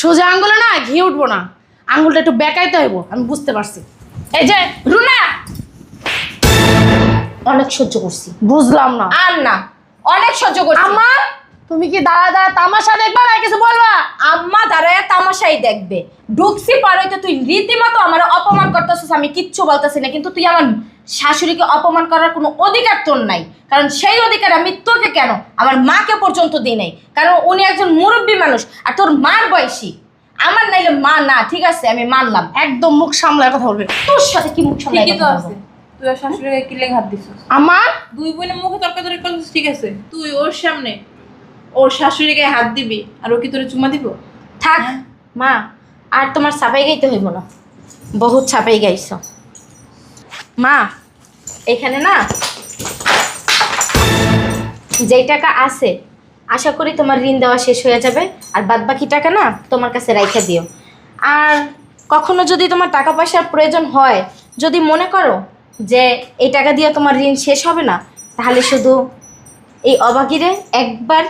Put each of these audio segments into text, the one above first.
সোজা আঙ্গুলে না ঘি উঠবো না, আঙ্গুলটা একটু বেঁকাইতে হইব। আমি বুঝতে পারছি। এই যে রুনা, অনেক সহ্য করছি। বুঝলাম না। আর না, অনেক সহ্য করছি। আম্মা তুমি কি দাঁড়া দাঁড়া তামাশা দেখবা না কিছু বলবা? আম্মা দাঁড়ায় তামাশাই দেখবে। ঢুকছি পারে তো তুই রীতিমতো আমার অপমান করতেছিস, আমি কিচ্ছু বলতেছি না, কিন্তু তুই আমার শাশুড়িকে অপমান করার কোনো অধিকার তোর নাই। কারণ সেই অধিকার আমি তোকে কেন, আমার মাকে পর্যন্ত দিই নাই। কারণ উনি একজন মুরব্বী মানুষ আর তোর মার বয়সী। আমার নাইলে মা না, ঠিক আছে আমি মানলাম। একদম মুখ সামলায় কথা বলবে। তোর সাথে কি মুখ সামলায় ঠিকই তো কথা আছে, বলবো? তুই আর শাশুড়িকে কি লেগে হাত দিছিস? আমার দুই বোনের মুখে তর্কাতর্কি করছিস, ঠিক আছে, তুই ওর সামনে ওর শাশুড়িকে হাত দিবি আর ও কি তোরে চুমা দিব? থাক হ্যাঁ। মা, আর তোমার ছাপাই গাইতে হইব না, বহুত ছাপাই গাইছ। মা এখানে না যেই টাকা আছে আশা করি তোমার ঋণ দেওয়া শেষ হয়ে যাবে, আর বাদ বাকি টাকা না তোমার কাছে রাইখা দিও। আর কখনো যদি তোমার টাকা পয়সার প্রয়োজন হয়, যদি মনে করো যে এই টাকা দিয়ে তোমার ঋণ শেষ হবে না, তাহলে শুধু এই অবাগিরে একবার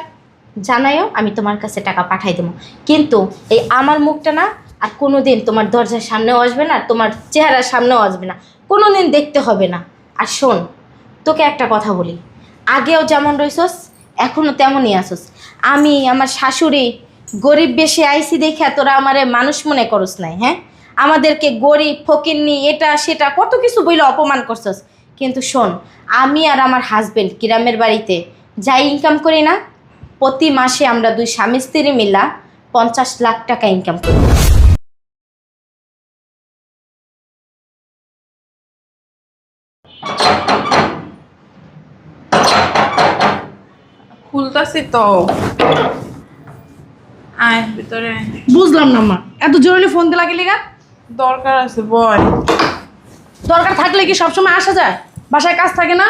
জানাইও, আমি তোমার কাছে টাকা পাঠাই দেবো। কিন্তু এই আমার মুখটা না আর কোনো দিন তোমার দরজার সামনেও আসবে না, তোমার চেহারার সামনেও আসবে না, কোনো দিন দেখতে হবে না। আর শোন, তোকে একটা কথা বলি, আগেও যেমন রইছস এখনও তেমনই আসস। আমি আমার শাশুড়ি গরিব বেশি আইসি দেখে তোরা আমারে মানুষ মনে করস নাই, হ্যাঁ? আমাদেরকে গরিব ফকিন্নি এটা সেটা কত কিছু বইলে অপমান করছস। কিন্তু শোন, আমি আর আমার হাজবেন্ড গ্রামের বাড়িতে যাই ইনকাম করি না, প্রতি মাসে আমরা দুই স্বামী স্ত্রী মিলা 50 লাখ টাকা ইনকাম করি। খুলতাছি তো, আয় ভিতরে আয়। বুঝলাম না আম্মা, এত জরুরি ফোন দিলা কি লিগা? দরকার আছে বল। দরকার থাকলে কি সবসময় আসা যায়? বাসায় কাজ থাকে না?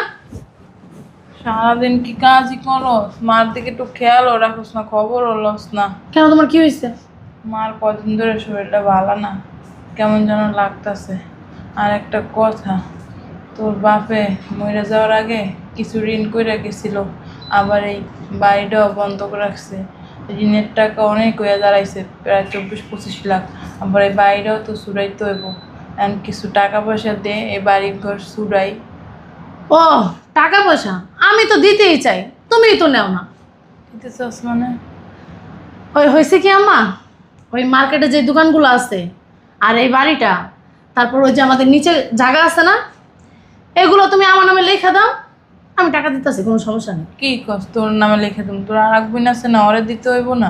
সারাদিন কি কাজই করস? মার দিকে একটু খেয়ালও রাখোস না, খবরও লস না। কেন, তোমার কি হয়েছে? মার কদিন ধরে শরীরটা ভালো না, কেমন যেন লাগতাছে। আর একটা কথা, তোর বাপে মরে যাওয়ার আগে কিছু ঋণ করে গেছিল, আবার এই বাড়িটাও বন্ধ করে রাখছে। ঋণের টাকা অনেক হয়ে দাঁড়াইছে, প্রায় 24-25 লাখ। আবার এই বাড়িটাও তো সুরাইতে হইব। এখন কিছু টাকা পয়সা দে, এই বাড়ি ঘর সুরাই। ও টাকা পয়সা আমি তো দিতেই চাই, তুমিই তো নেও না। দিতে চাস মানে? ওই হয়েছে কি আম্মা, ওই মার্কেটে যে দোকানগুলো আছে আর এই বাড়িটা, তারপর ওই যে আমাদের নিচে জায়গা আছে না, এগুলো তুমি আমার নামে লেখা দাও, আমি টাকা দিতেছি, কোনো সমস্যা নেই। কি কস তোর নামে লিখে দিম? তোর আর এক বোন আছে না, ওরে দিতে হইব না?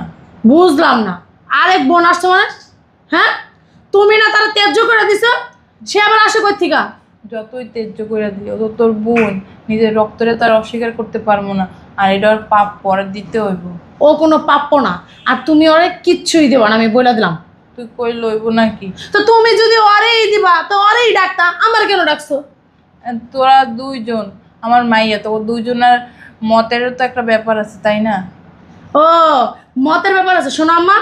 বুঝলাম না, আরেক বোন আসছে মানে? হ্যাঁ, তুমি না তারা ত্যায্য করে দিছো, সে আবার আসে কই থিকা? যতই তেজ্য করে দিও তো তোর বোন নিজের রক্তরে তার অস্বীকার করতে পারবো না, আর এটা ওর পাপ পরে দিতে হইব। ও কোনো প্রাপ্য না, আর তুমি ওরে কিচ্ছুই দেবা না, আমি বলে দিলাম। তুই কই লইব নাকি? তো তুমি যদি ওরেই দিবা তো ওরেই ডাকতা, আমার কেন ডাকছো? তোরা দুইজন আমার মাইয়া, তো ও দুইজনের মতেরও তো একটা ব্যাপার আছে, তাই না? ও মতের ব্যাপার আছে। শোনো আম্মা,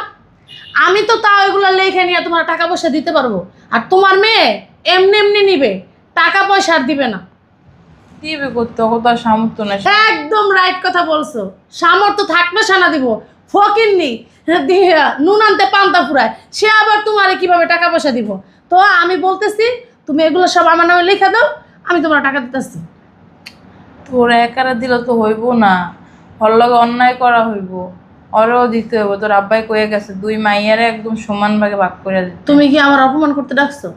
আমি তো তাও এগুলো লেখে নিয়ে তোমার টাকা পয়সা দিতে পারবো, আর তোমার মেয়ে এমনি এমনি নিবে, টাকা পয়সা আর দিবে না। দিবে করতে, ও তো আর সামর্থ্য নাই। একদম রাইট কথা বলছো, সামর্থ্য থাকবে সানা দিব, ফকিরনি দিয়া নুন আনতে পান্তা ফুরায়, সে আবার তোমারে কিভাবে টাকা পয়সা দিব? তো আমি বলতেছি তুমি এগুলো সব আমার নামে লিখে দাও, আমি তোমার টাকা দিতেছি। তোর একারা দিলে তো হইব না, ওর লগে অন্যায় করা হইব, ওরেও দিতে হইব। তোর আব্বাই কয়ে গেছে দুই মাইয়ারে একদম সমান ভাগে ভাগ করে দিতে। তুমি কি আমার অপমান করতে ডাকছো?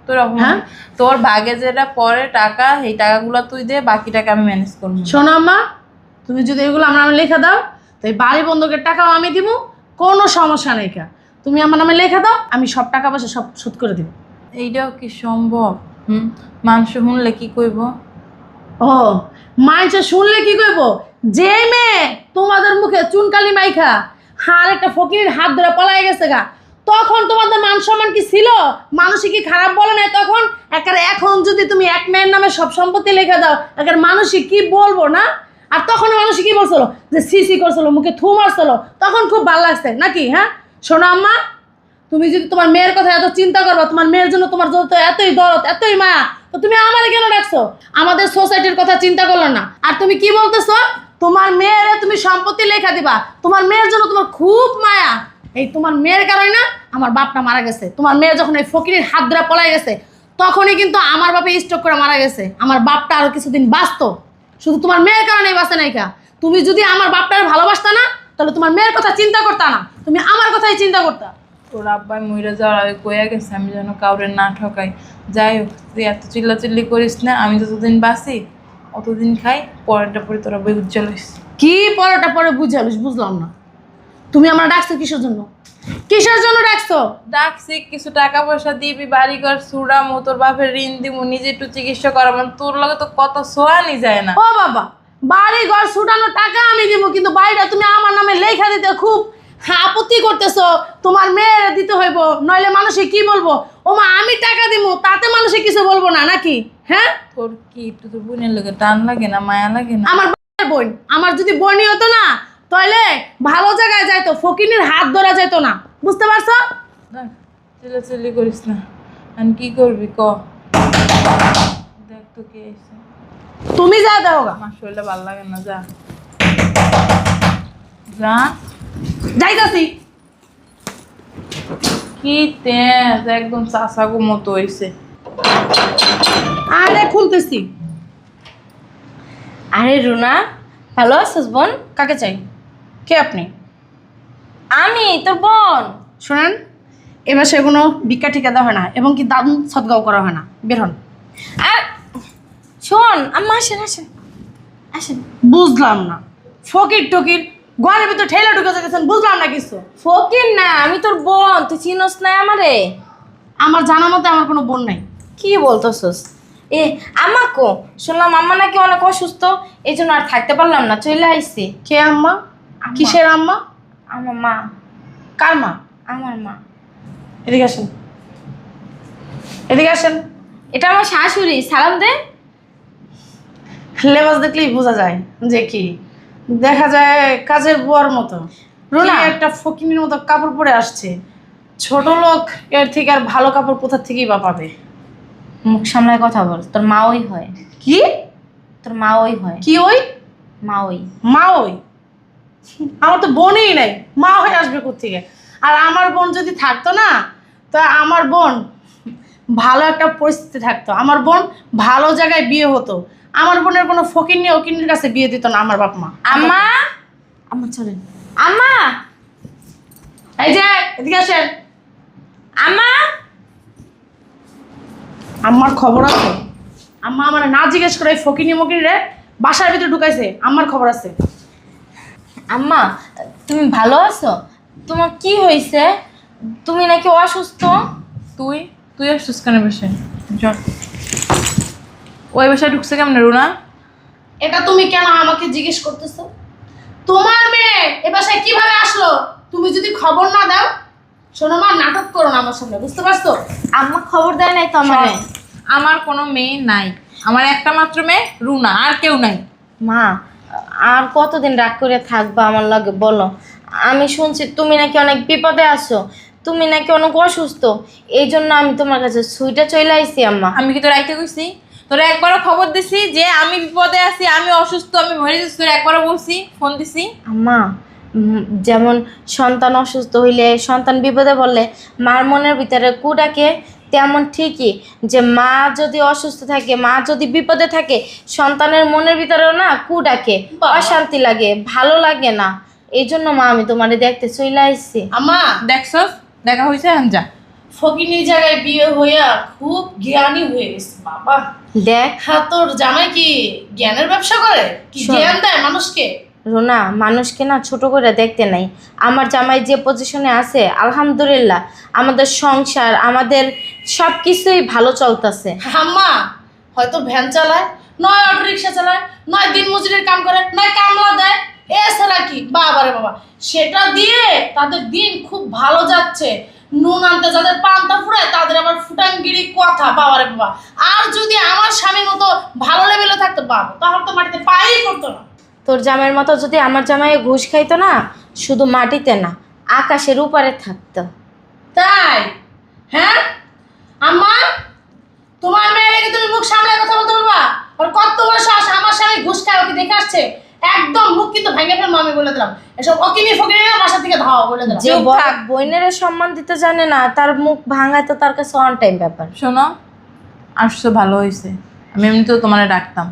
তোর হ্যাঁ? তোর ভাগে যেটা পরে টাকা, এই টাকাগুলো তুই দে, বাকি টাকা আমি ম্যানেজ করবো। শোনো আম্মা, তুমি যদি এগুলো আমার নামে লেখা দাও তো এই বাড়ি বন্ধকের টাকাও আমি দিব, কোনো সমস্যা নেই। কা তুমি আমার নামে লেখা দাও, আমি সব টাকা পয়সা সব শোধ করে দিব। এইটাও কি সম্ভব? মানুষ শুনলে কি কইব? ও মাইনসে শুনলে কি কইব? যে মেয়ে তোমাদের মুখে চুনকালি মাইখা আর একটা ফকিরের হাত ধরে পলাই গেছে গা, তখন তোমাদের মান সম্মান কি ছিল? মানুষই কি খারাপ বলে না তখন? এখন যদি তুমি এক মেয়ের নামে সব সম্পত্তি লিখে দাও, মানুষই কি বলবো না? আর তখন মানুষই কি বলছিল যে সিসি করছিল, মুখে থু মারছিল, তখন খুব ভালো লাগছে নাকি? হ্যাঁ শোনো আম্মা, তুমি যদি তোমার মেয়ের কথা এত চিন্তা করবা, তোমার মেয়ের জন্য তোমার যত এতই দরদ এতই মায়া, তো তুমি আমারে কেন ডাকছো? আমাদের সোসাইটির কথা চিন্তা করলো না। আর তুমি কি বলতেছো? তোমার মেয়েরে তুমি সম্পত্তি লেখা দিবা, তোমার মেয়ের জন্য তোমার খুব মায়া, এই তোমার মেয়ের কারণে না আমার বাপটা মারা গেছে। তোমার মেয়ে যখন এই ফকিরের হাত ধরে পলাই গেছে তখনই কিন্তু আমার বাপে স্ট্রোক করে মারা গেছে। আমার বাপটা আরো কিছুদিন বাঁচতো, শুধু তোমার মেয়ের কারণেই বাঁচে নাইকা। তুমি যদি আমার বাপটার ভালোবাসতা না তাহলে তোমার মেয়ের কথা চিন্তা করতা না, তুমি আমার কথাই চিন্তা করতা। তোর আব্বাই মইরা যাওয়ার আগে কইয়া গেছে আমি যেন কাউরে না ঠকাই। যাই হোক, তুই এত চিল্লাচিল্লি করিস না, আমি যতদিন বাঁচি অতদিন খাই, পরেরটা পরে তোরা বই উজ্জ্বল হইস। কি পরেটা পরে বুঝালিস বুঝলাম না। তুমি আমার ডাকছো কিসের জন্য? কিসের জন্য ডাকছো? ডাকছি কিছু টাকা পয়সা দিবি, বাড়িঘর সুড়ামো, তোর বাপের ঋণ দিমু, নিজে একটু চিকিৎসা করাবো। তোর লগে তো কত সোয়ানি যায় না। ও বাবা, বাড়ি ঘর ছুটানোর টাকা আমি দিব, কিন্তু বাড়িটা তুমি আমার নামে লেখা দিতে খুব আপত্তি করতেছো। তোমার মেয়ের দিতে হইব, নইলে মানুষে কি বলবো? ও মা, আমি টাকা দিব তাতে মানুষে কিছু বলবো না নাকি? হ্যাঁ, তোর কি একটু তোর বোনের লগে টান লাগে না, মায়া লাগে না? আমার বোন, আমার যদি বোনই হতো না তাহলে ভালো জায়গায় যাইতো, ফকিনের হাত ধরা যাইতো না, বুঝতে পারছো? চিল্লাচিল্লি করিস না। আমি কি করবি ক? দেখ তো কে এসে। তুমি যা দাও গা। আমার শরীরটা ভালো লাগে না, যা যা। যাইতাছি। কি তেজ, একদম চাষাগো মতো হইছে। আরে খুলতেছি। আরে রুনা, ভালো আছিস বোন? কাকে চাই? কে আপনি? আমি তোর বোন। শোনেন, এবার সে কোনো ভিক্ষা ঠিকা দেওয়া হয় না এবং কি দান সদগাও করা হয় না। বের হন। আর শোন আম্মা, আসেন আসেন আসেন। বুঝলাম না, ফকির টকির ঘরের ভিতর ঠেলা ঢুকে যেতেছেন, বুঝলাম না কিছু। ফকির না, আমি তোর বোন, তুই চিনস না আমারে? আমার জানা মতে আমার কোনো বোন নাই। কি বলতেছস? এ আম্মা কো, শুনলাম আম্মা নাকি অনেক অসুস্থ, এই জন্য আর থাকতে পারলাম না, চলে আইছি। কে আম্মা? আম্মা। কিসের আম্মা? আমার মা। কার মা? আমার মা। এদিকে আসেন, এদিকে আসেন। এটা আমার শাশুড়ি, সালাম দে। লেবাস দেখলেই বোঝা যায় যে কি, দেখা যায় কাজের বুয়ার মতো। রুনা। কি একটা ফকিনের মতো কাপড় পরে আসছে। ছোট লোক এর থেকে আর ভালো কাপড় কোথা থেকেই বা পাবে? মুখ সামলায় কথা বল, তোর মা ওই হয়। কি? তোর মা ওই হয়। কি ওই? মা ওই। মা ওই? আমার তো বোনই নাই, মা হয়ে আসবে কোত্থেকে? আর আমার বোন যদি থাকতো না, তা আমার বোন ভালো একটা পরিস্থিতি থাকতো, আমার বোন ভালো জায়গায় বিয়ে হতো, আমার বোনের কোনো ফকিন্নি ওকিন্নির কাছে বিয়ে দিত না আমার বাপ মা। আম্মা, আম্মা চলেন। আম্মা, এই যে এদিকে আসেন। আম্মা। আমার খবর আছে, আম্মা আমার না জিজ্ঞেস করে ফকিনি মকিনি রে বাসার ভিতরে ঢুকাইছে, আমার খবর আছে। আম্মা, তুমি ভালো আছো? তোমার কি হয়েছে? তুমি নাকি অসুস্থ? তুই তুই আসছিস কেন বসে? চল। ওই বাসায় ঢুকছে কেমন রুনা? এটা তুমি কেন আমাকে জিজ্ঞেস করতেছো? তোমার মেয়ে এ বাসায় কিভাবে আসলো তুমি যদি খবর না দাও? শোনো মা, নাটক করো না আমার সামনে, বুঝতে পারছো? আম্মা খবর দেয় নাই তো আমারে? আমার কোনো মেয়ে নাই, আমার একটা মাত্র মেয়ে রুনা, আর কেউ নাই। মা, আর কতদিন রাগ করে থাকবা আমার লগে বলো? আমি শুনছি তুমি নাকি অনেক বিপদে আছো, তুমি নাকি অনেক অসুস্থ, এই জন্য আমি তোমার কাছে সুইটা চলে আইছি। আম্মা, আমি কি তোর আইতে কইছি? তোরা একবারও খবর দিছি যে আমি বিপদে আছি, আমি অসুস্থ, আমি মরে যাচ্ছি? তোরা একবারও বলছি, ফোন দিছি? আম্মা, যেমন সন্তান অসুস্থ হইলে, সন্তান বিপদে পড়লে মার মনের ভিতরে কু ডাকে, তেমন ঠিকই যে মা যদি অসুস্থ থাকে, মা যদি বিপদে থাকে, সন্তানের মনের ভিতরেও না কু ডাকে, অশান্তি লাগে, ভালো লাগে না। এই জন্য মা আমি তোমারে দেখতে চলে আসছি। আম্মা, দেখছস? দেখা হয়েছে? যা। ফকিনির জায়গায় বিয়ে হইয়া খুব জ্ঞানী হয়ে গেছে বাবা। দেখ হ্যাঁ, তোর জামাই কি জ্ঞানের ব্যবসা করে? কি শোন। জ্ঞান দেয় মানুষকে? রুনা, মানুষকে না ছোট করে দেখতে নাই। আমার জামাই যে পজিশনে আছে, আলহামদুলিল্লাহ, আমাদের সংসার, আমাদের সব কিছুই ভালো চলতেছে। আম্মা, হয়তো ভ্যান চালায়, নয় অটো রিক্সা চালায়, নয় দিন মজুরির কাম করে, নয় কামলা দেয়, এছাড়া কি বাবারে বাবা, সেটা দিয়ে তাদের দিন খুব ভালো যাচ্ছে। নুন আনতে যাদের পান্তা ফুরায় তাদের আবার ফুটাঙ্গিরি কথা, বাবারে বাবা। আর যদি আমার স্বামীর মতো ভালো লেভেলে থাকতো বাবা, তাহলে তো মাটিতে পাই করতো না। তোর জামাইয়ের মতো যদি আমার জামাই ঘুষ খাইতো না, শুধু মাটিতে না, আকাশের উপরে থাকতো। তাই? হ্যাঁ আম্মা, তোমার মেয়ে রেখে তুমি মুখ সামলে কথা বলতে পারবা? আর কত বড় সাহস, আমার স্বামী ঘুষ খায়, ওকে দেখে আসছে? একদম মুখ কিন্তু ভেঙে ফেলবো আমি বলে দিলাম। এসব অকিনি ফকিনি না বাসা থেকে ধাও বলে দিলাম। যে বোনের সম্মান দিতে জানে না তার মুখ ভাঙায় তো তার কাছে অন টাইম ব্যাপার। শোনো, আসছো ভালো হয়েছে, আমি এমনিতেও তোমারে ডাকতাম।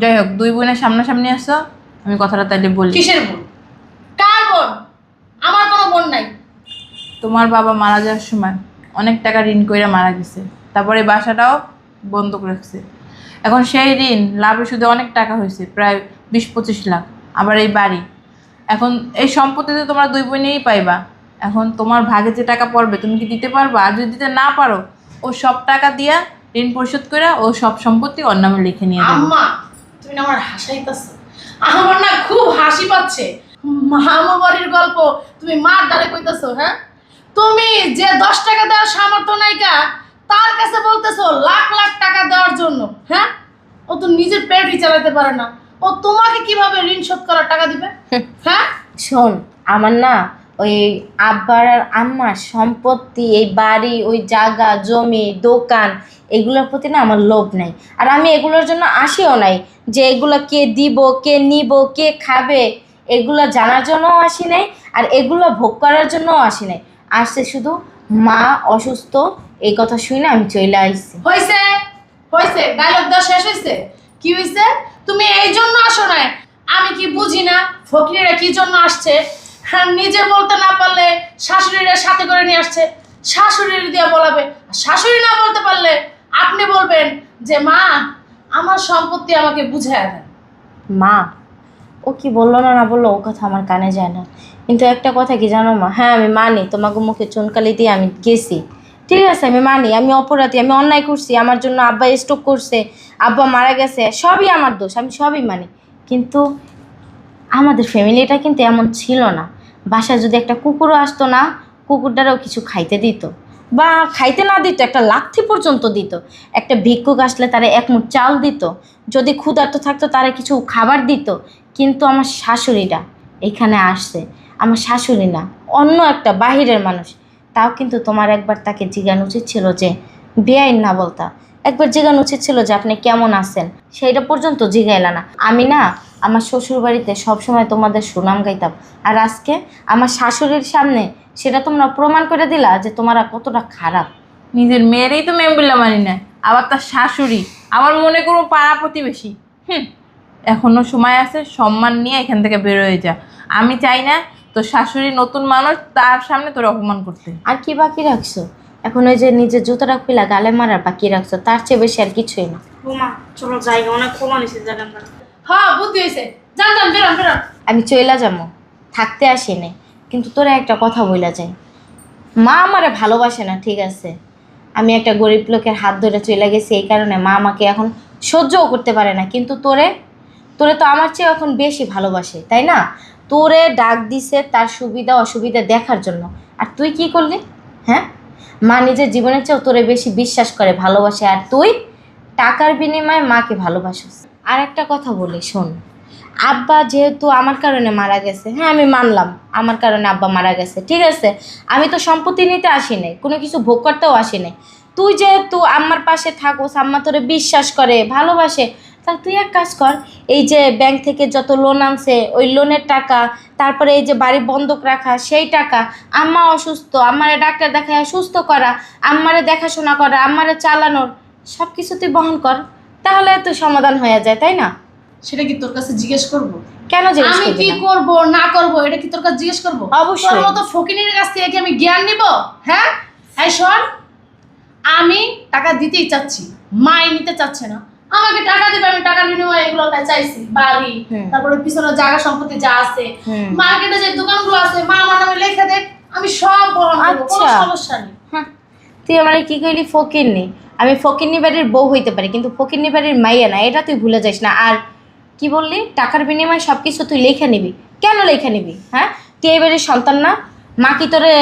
যাই হোক, দুই বোনের সামনাসামনি আসছো, আমি কথাটা তাইলে বলি। কিসের বোন? কার বোন? আমার কোনো বোন নাই। তোমার বাবা মারা যাওয়ার সময় অনেক টাকা ঋণ কইরা মারা গেছে, তারপরে বাসাটাও বন্ধক রাখছে। এখন সেই ঋণ লাভে শুধু অনেক টাকা হয়েছে, প্রায় 20-25 লাখ। আবার এই বাড়ি, এখন এই সম্পত্তি তো তোমরা দুই বোনেই পাইবা। এখন তোমার ভাগে যে টাকা পড়বে তুমি কি দিতে পারবা? আর যদি দিতে না পারো, ও সব টাকা দিয়া ঋণ পরিশোধ করে ও সব সম্পত্তি ওর নামে লিখে নিয়ে দেবে। আম্মা, তুমি না আমার হাসাইতেছো। আমার না খুব হাসি পাচ্ছে। মামা বাড়ির গল্প তুমি মার দ্বারে কইতেছো। হ্যাঁ, তুমি যে 10 টাকা দেওয়ার সামর্থ্য নাইকা তার কাছে বলতেছো লাখ লাখ টাকা দেওয়ার জন্য। হ্যাঁ, ও তো নিজের পেটই চালাতে পারে না, ও তোমাকে কিভাবে ঋণ শোধ করার টাকা দিবে? হ্যাঁ, শোন, আমার না ওই আব্বার আর আম্মার সম্পত্তি, এই বাড়ি, ওই জায়গা জমি দোকান, এগুলোর প্রতি না আমার লোভ নাই। আর আমি এগুলোর জন্য আসিও নাই যে এগুলো কে দিব, কে নিব, কে খাবে, এগুলো জানার জন্যও আসি নাই, আর এগুলো ভোগ করার জন্যও আসি নাই। আসছে শুধু মা অসুস্থ, এই কথা শুনে আমি চলে আসছি। হইছে হইছে, ডায়লগ দেওয়া শেষ হইছে। কি হইছে? তুমি এই জন্য আসো না? আমি কি বুঝি না ফকিরেরা কি জন্য আসছে? হ্যাঁ, নিজে বলতে না পারলে শাশুড়িরা সাথে করে নিয়ে আসছে, শাশুড়ির দিয়া বলাবে। আর শাশুড়ি না বলতে পারলে আপনি বলবেন যে মা আমার সম্পত্তি আমাকে বুঝাইয়া দেন। মা ও কি বললো না বললো ও কথা আমার কানে যায় না, কিন্তু একটা কথা কি জানো মা, হ্যাঁ আমি মানি তোমাকে মুখে চুনকালি দিয়ে আমি গেছি, ঠিক আছে আমি মানি আমি অপরাধী, আমি অন্যায় করছি, আমার জন্য আব্বা স্ট্রোক করছে, আব্বা মারা গেছে, সবই আমার দোষ, আমি সবই মানি। কিন্তু আমাদের ফ্যামিলিটা কিন্তু এমন ছিল না। বাসায় যদি একটা কুকুরও আসতো না, কুকুরটারও কিছু খাইতে দিত, বা খাইতে না দিত একটা লাথি পর্যন্ত দিত। একটা ভিক্ষুক আসলে তারা এক মুঠ চাল দিত, যদি ক্ষুধার্ত থাকতো তারা কিছু খাবার দিত। কিন্তু আমার শাশুড়িটা এখানে আসছে, আমার শাশুড়ি না, অন্য একটা বাহিরের মানুষ, তাও কিন্তু তোমার একবার তাকে জিজ্ঞানো উচিত ছিল যে বেআইন না বলতা, একবার জিজ্ঞানো উচিত ছিল যে আপনি কেমন আছেন, সেইটা পর্যন্ত জিগাইলা না। আমি না আমার শ্বশুর বাড়িতে সবসময় তোমাদের সুনাম গাইতাম, আর আজকে আমার শাশুড়ির সামনে সেটা তোমরা প্রমাণ করে দিলা যে তোমরা কতটা খারাপ। নিজের মেয়েরই তো মেম্বিল্লা মানি না, আবার তার শাশুড়ি, আবার মনে করো পাড়া প্রতিবেশী। এখনো সময় আছে, সম্মান নিয়ে এখান থেকে বের হয়ে যা। আমি চাই না তোর শাশুড়ি নতুন মানুষ, তার সামনে তোর অপমান করতে। আর কি বাকি রাখছো এখন? ওই যে নিজের জুতোটা খুলে গালে মারার বাকি রাখছো, তার চেয়ে বেশি আর কিছুই না। বোমা চলো জায়গা অনেক কমা নিছে জায়গা। হ্যাঁ, বুদ্ধি হয়েছে, যান যান, বেরোন বেরোন। আমি চইলা যাবো, থাকতে আসি নাই, কিন্তু তোরা একটা কথা বইলা যাই, মা আমারে ভালোবাসে না ঠিক আছে, আমি একটা গরিব লোকের হাত ধরে চলে গেছি, এই কারণে মা আমাকে এখন সহ্যও করতে পারে না। কিন্তু তোরে তোরে তো আমার চেয়ে এখন বেশি ভালোবাসে, তাই না? তোরে ডাক দিছে তার সুবিধা অসুবিধা দেখার জন্য, আর তুই কি করলি? হ্যাঁ, মা নিজের জীবনের চেয়েও তোরে বেশি বিশ্বাস করে, ভালোবাসে, আর তুই টাকার বিনিময়ে মাকে ভালোবাসিস। আর একটা কথা বলি শোন, আব্বা যেহেতু আমার কারণে মারা গেছে, হ্যাঁ আমি মানলাম আমার কারণে আব্বা মারা গেছে, ঠিক আছে, আমি তো সম্পত্তি নিতে আসি নাই, কোনো কিছু ভোগ করতেও আসি নাই। তুই যেহেতু আম্মার পাশে থাকোস, আম্মা তোরে বিশ্বাস করে ভালোবাসে, তাহলে তুই এক কাজ কর, এই যে ব্যাংক থেকে যত লোন আনছে ওই লোনের টাকা, তারপরে এই যে বাড়ি বন্ধক রাখা সেই টাকা, আম্মা অসুস্থ, আম্মারে ডাক্তার দেখায় সুস্থ করা, আম্মারে দেখাশোনা করা, আম্মারে চালানোর সব কিছু তুই বহন কর, তাহলে তুই সমাধান হয়ে যায়, তাই না? সেটা কি তোর কাছে জিজ্ঞেস করবো? কেন জিজ্ঞেস আমি করবি কি না? করব না করব এটা কি তোর কাছে জিজ্ঞেস করবো? অবশ্যই। তোর মতো ফকিনীর কাছ থেকে কি আমি জ্ঞান নিব? হ্যাঁ, এই শোন, আমি টাকা দিতেই চাচ্ছি, মাই নিতে চাচ্ছে না। আমাকে টাকা দিবে, আমি টাকা বিনিময়ে এগুলো চাইছি, বাড়ি, তারপরে পিছনে জায়গা সম্পত্তি যা আছে, মার্কেটে যে দোকানগুলো আছে, মা আমার নামে লিখে দেখ, আমি সব বহন করবো, কোনো আচ্ছা। সমস্যা নেই। তুই আমার কি কইলি? ফকিরনি? আমি ফকিরনি বাড়ির বউ হইতে পারি, কিন্তু ফকিরনি বাড়ির মাইয়া না, এটা তুই ভুলে যাস না। আর কি বললি? টাকার বিনিময়ে সব কিছু তুই লেখা নিবি? কেন লেখা নিবি? হ্যাঁ, তুই এই বাড়ির সন্তান না? মা কি তোরে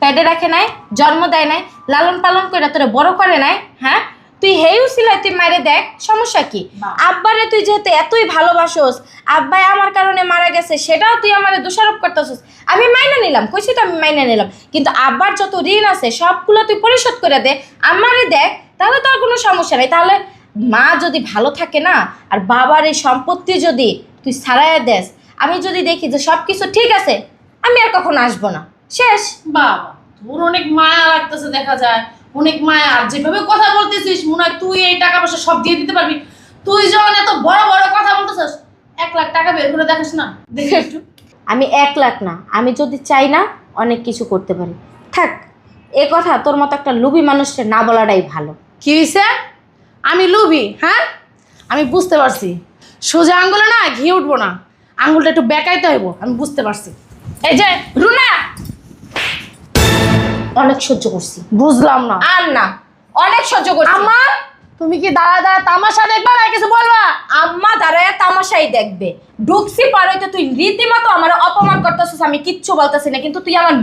পেটে রাখে নাই, জন্ম দেয় নাই, লালন পালন করে তোরে বড় করে নাই? হ্যাঁ, তুই হেই উছিলায় তুই মারে দেখ, সমস্যা কি? আব্বারে তুই যেহেতু এতই ভালোবাসোস, আব্বাই আমার কারণে মারা গেছে সেটাও তুই আমারে দোষারোপ করতেছিস, আমি মাইনা নিলাম, কইছি তো আমি মাইনা নিলাম, কিন্তু আব্বার যত ঋণ আছে সবগুলো তুই পরিশোধ করে দে, আমারে দেখ, তাহলে তো আর কোনো সমস্যা নেই। তাহলে মা যদি ভালো থাকে না, আর বাবার এই সম্পত্তি যদি তুই ছাড়াইয়া দেস। আমি যদি দেখি যে সব কিছু ঠিক আছে, আমি আর কখনো আসবো না। শেষ। বাবা, তোর অনেক মায়া লাগতেছে দেখা যায়, অনেক মায়া। আর যেভাবে কথা বলতেছিস মনে হয় তুই এই টাকা পয়সা সব দিয়ে দিতে পারবি। তুই যখন এত বড় বড় কথা বলতেছিস, 1 লাখ টাকা বের করে দেখিস না, দেখি একটু। আমি 1 লাখ না, আমি যদি চাই না অনেক কিছু করতে পারি। থাক, এ কথা তোর মতো একটা লোভী মানুষকে না বলাটাই ভালো। কি হয়েছে? আমি লুবি? হ্যাঁ, আমি বুঝতে পারছি। সোজা আঙ্গুলে না ঘি উঠবো না, আঙ্গুলটা একটু বেঁকাইতে হইব, আমি বুঝতে পারছি। এই যে রুনা, অনেক সহ্য করছি। বুঝলাম না। আর না, অনেক সহ্য করছি। আম্মা, তুমি কি দাঁড়া দাঁড়া তামাশা দেখবা না কিছু বলবা? আম্মা দাঁড়ায় তামাশাই দেখবে। ঢুকছি পারইতে তুই রীতিমতো আমার অপমান করতেছিস, আমি কিচ্ছু বলতেছি না, কিন্তু তুই আমার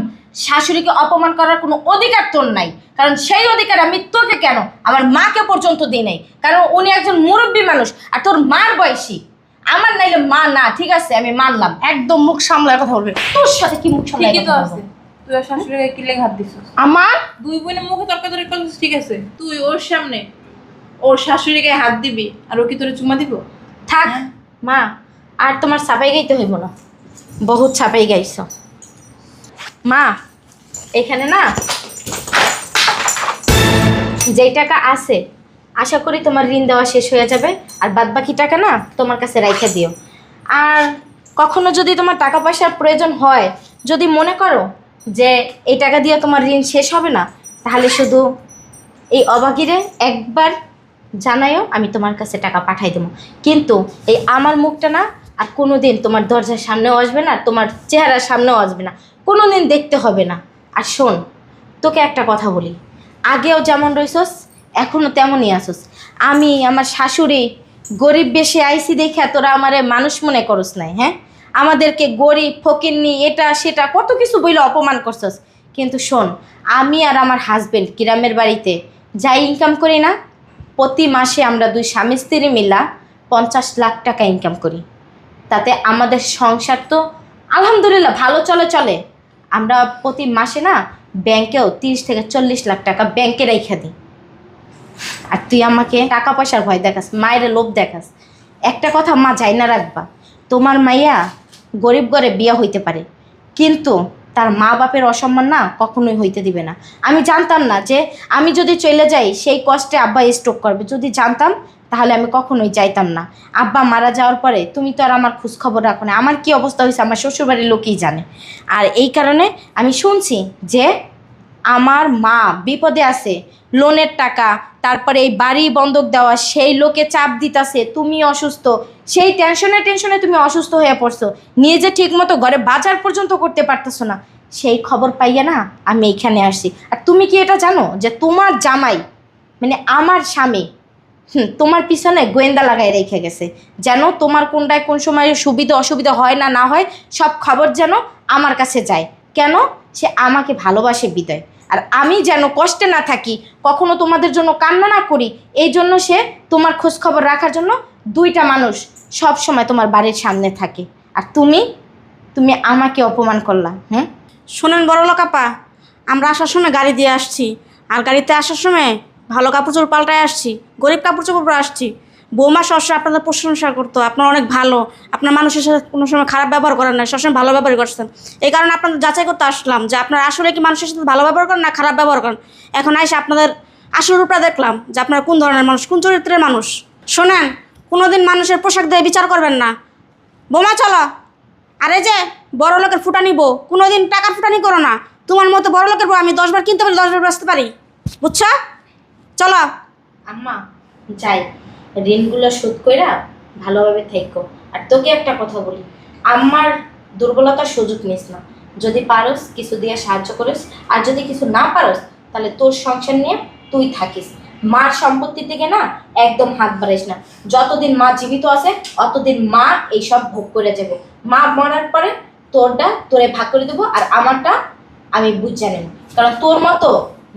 শাশুড়িকে অপমান করার কোনো অধিকার তোর নাই। কারণ সেই অধিকার আমি তোকে কেন, আমার মাকে পর্যন্ত দিই নাই। কারণ উনি একজন মুরব্বী মানুষ, আর তোর মার বয়সী। আমার নাইলে মা না, ঠিক আছে আমি মানলাম। একদম মুখ সামলায় কথা বলবে। তোর সাথে কি মুখ সামলাই ঠিকই তো কথা আছে, বলবো? তুই আর শাশুড়িকে কি লেগে হাত দিছিস? আমার দুই বোনের মুখে তর্কাতর্কি করছিস, ঠিক আছে, তুই ওর সামনে ওর শাশুড়িকে হাত দিবি আর ও কি তোরে চুমা দিব? থাক মা, আর তোমার ছাপাই গাইতে হইব না, বহুত ছাপাই গাইছ। মা, এখানে না যেই টাকা আছে, আশা করি তোমার ঋণ দেওয়া শেষ হয়ে যাবে, আর বাদ বাকি টাকা না তোমার কাছে রাইখা দিও। আর কখনো যদি তোমার টাকা পয়সার প্রয়োজন হয়, যদি মনে করো যে এই টাকা দিয়ে তোমার ঋণ শেষ হবে না, তাহলে শুধু এই অবাগিরে একবার জানাইও, আমি তোমার কাছে টাকা পাঠাই দেবো। কিন্তু এই আমার মুখটা না আর কোনো দিন তোমার দরজার সামনেও আসবে না, তোমার চেহারার সামনেও আসবে না, কোনো দিন দেখতে হবে না। আর শোন, তোকে একটা কথা বলি, আগেও যেমন রইছস এখনও তেমনই আসস। আমি আমার শাশুড়ি গরিব বেশি আইসি দেখে তোরা আমারে মানুষ মনে করস নাই। হ্যাঁ, আমাদেরকে গরিব ফকিন্নি এটা সেটা কত কিছু বইলে অপমান করছস। কিন্তু শোন, আমি আর আমার হাজবেন্ড গ্রামের বাড়িতে যাই ইনকাম করি না, প্রতি মাসে আমরা দুই স্বামী স্ত্রী মিলা 50 লাখ টাকা ইনকাম করি। তাতে আমাদের সংসার তো আলহামদুলিল্লাহ ভালো চলে। আমরা প্রতি মাসে না ব্যাংকেও 30 থেকে 40 লাখ টাকা ব্যাংকে রেখে দিই। আর তুই আমাকে টাকা পয়সার ভয় দেখাস, মায়ের লোভ দেখাস। একটা কথা মা যাই না রাখবা, তোমার মাইয়া গরিব ঘরে বিয়ে হইতে পারে, কিন্তু তার মা বাপের অসম্মান না কখনোই হইতে দিবে না। আমি জানতাম না যে আমি যদি চলে যাই সেই কষ্টে আব্বা স্ট্রোক করবে। যদি জানতাম তাহলে আমি কখনোই যাইতাম না। আব্বা মারা যাওয়ার পরে তুমি তো আর আমার খোঁজখবর রাখো না, আমার কি অবস্থা হয়েছে আমার শ্বশুরবাড়ির লোকই জানে। আর এই কারণে আমি শুনছি যে আমার মা বিপদে আছে, লোনের টাকা, তারপরে এই বাড়ি বন্ধক দেওয়া, সেই লোকে চাপ দিতেছে, তুমি অসুস্থ, সেই টেনশনে তুমি অসুস্থ হয়ে পড়ছো, নিয়ে যে ঠিক মতো ঘরে বাজার পর্যন্ত করতে পারতেছো না। সেই খবর পাইয়া না আমি এইখানে আসছি। আর তুমি কি এটা জানো যে তোমার জামাই মানে আমার স্বামী তোমার পিছনে গোয়েন্দা লাগাই রেখে গেছে, যেন তোমার কোনটায় কোন সময় সুবিধা অসুবিধা হয় না হয় সব খবর যেন আমার কাছে যায়। কেন? সে আমাকে ভালোবাসে বিদায়, আর আমি যেন কষ্টে না থাকি, কখনো তোমাদের জন্য কান্না না করি, এই জন্য সে তোমার খোঁজ খবর রাখার জন্য 2টা মানুষ সব সময় তোমার বাড়ির সামনে থাকে। আর তুমি আমাকে অপমান করলা। শোনেন বড়লোক আপা, আমরা আসার সময় গাড়ি দিয়ে আসছি, আর গাড়িতে আসার সময় ভালো কাপড় চোপড় পাল্টায় আসছি, গরিব কাপড় চোপড় পরে আসছি। বৌমা সবসময় আপনাদের প্রশংসা করতো, আপনার অনেক ভালো, আপনার মানুষের সাথে কোনো সময় খারাপ ব্যবহার করেন না, সবসময় ভালো ব্যবহার করছেন। এই কারণে আপনাদের যাচাই করতে আসলাম যে আপনারা আসলে কি মানুষের সাথে ভালো ব্যবহার করেন না খারাপ ব্যবহার করেন। এখন আইসে আপনাদের আসল রূপটা দেখলাম যে আপনারা কোন ধরনের মানুষ, কোন চরিত্রের মানুষ। শোনেন, কোনোদিন মানুষের পোশাক দিয়ে বিচার করবেন না। বৌমা চলো। আর এই যে বড় লোকের ফুটানি বউ, কোনোদিন টাকার ফুটানি করো না। তোমার মতো বড় লোকের বউ আমি 10 বার কিনতে পারি, 10 বার বেচতে পারি, বুঝছো? চলো। আম্মা যাই, ঋণগুলো শোধ কইরা ভালোভাবে থেকো। আর তোকে একটা কথা বলি, আমার দুর্বলতার সুযোগ নিস না। যদি পারস কিছু দিয়ে সাহায্য করিস, আর যদি কিছু না পারস তাহলে তোর সংসার নিয়ে তুই থাকিস। মার সম্পত্তির দিকে না একদম হাত বাড়াইস না। যতদিন মা জীবিত আছে অতদিন মা এইসব ভোগ করে যাবে। মা মরার পরে তোরে ভাগ করে দেবো, আর আমারটা আমি বুঝে নেব। কারণ তোর মতো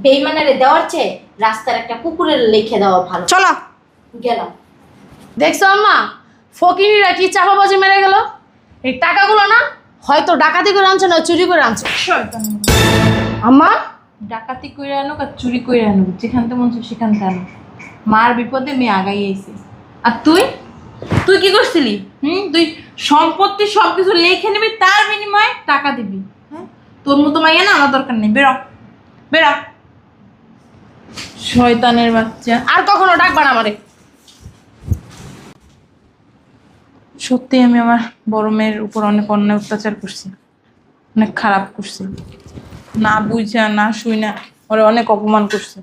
বেইমানারে দেওয়ার চেয়ে রাস্তার একটা কুকুরের লিখে দেওয়া ভালো। চলো। গেলাম। দেখছো আম্মা, ফকিনিরা কি চাপাবাজি মেরে গেল। এই টাকাগুলো না হয়তো ডাকাতি করে আনছে, না চুরি করে আনছে। শয়তান। আম্মা, ডাকাতি কইরা আনুক আর চুরি কইরা আনুক, যেখান থেকে মন চায় সেখান থেকে আনুক, মার বিপদে মেয়ে আগাই আইছে। আর তুই তুই কি করছিলি? তুই সম্পত্তি সবকিছু লিখে নিবি, তার বিনিময়ে টাকা দিবি। হ্যাঁ, তোর মতো মাইয়া না আমার দরকার নেই। বেরো বেরো, শয়তানের বাচ্চা। আর কখনো ডাকবা না আমারে। সত্যি আমি আমার বড় মেয়ের উপর অনেক অন্যায় অত্যাচার করছি, অনেক খারাপ করছি। না বুঝা না শুই না ওরা অনেক অপমান করছে।